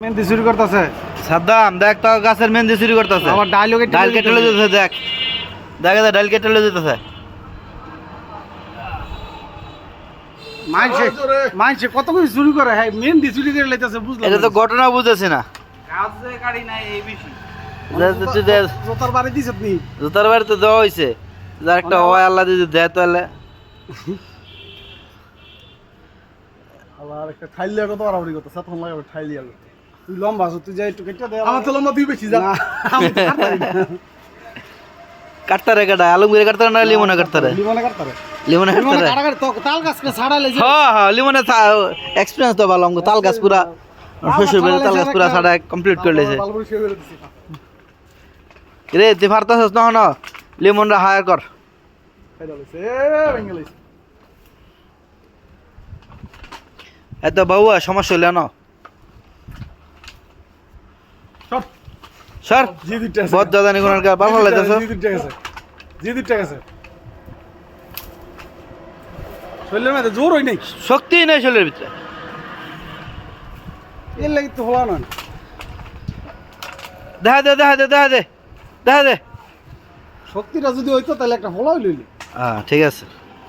মেহেন্দি চুরি করতেছে সাদ্দাম দেখ তো গাছের মেহেন্দি চুরি করতেছে আবার ডাল কেটে লয়ে যেতেছে দেখ দেখ ডাল কেটে লয়ে যেতেছে মানছে কত কিছু চুরি করে হ্যাঁ মেহেন্দি চুরি করে লাইতেছে বুঝলাম এটা তো ঘটনা বুঝতেছি না কাজে গাড়ি নাই এই বেশি জোতার বাড়ি দিছ আপনি জুতার বাড়িতে দেওয়া হয়েছে যার একটা হয় আল্লাহ যদি দেয় তাহলে আবার একটা ঠাইলিয়া কত বাড়াবাড়ি করতে সাতক্ষণ লাগাবে ঠাইলিয়া তুই লম্বা আছো তুই যাই একটু কেটে দে আমার তো লম্বা তুই বেশি যা কাটতারে কাটা আলমগীরে কাটতারে না লিমনে কাটতারে লিমনে কাটতারে লিমনে লিমনে কাটতারে কাটাকাটি তো তাল গাছ কে ছাড়ালে যে হ্যাঁ হ্যাঁ লিমনে এক্সপেরিয়েন্স তো ভালো আমগো তাল গাছ পুরা শ্বশুর বাড়ি তাল গাছ পুরা সারা কমপ্লিট করে লেছে বালবুড়ি শুয়ে ফেলে দিছি রে তুই পারতাছস না না লিমনরা হায়ার কর খাইদা লইছে ভেঙে লইছে এত বাবু সমস্যা হইল না সব স্যার জি দিতে আছে বহুত দাদা নিগুনার কা ভালো লাগতেছে জি দিতে আছে জি দিতে আছে শরীরের মধ্যে জোর হই নাই শক্তি নেই শরীরের ভিতরে এর লাগি তো হলা না দেখা দে দেখা দে দেখা দে দেখা দে শক্তিটা যদি হইতো তাহলে একটা হলাই লইলি হ্যাঁ ঠিক আছে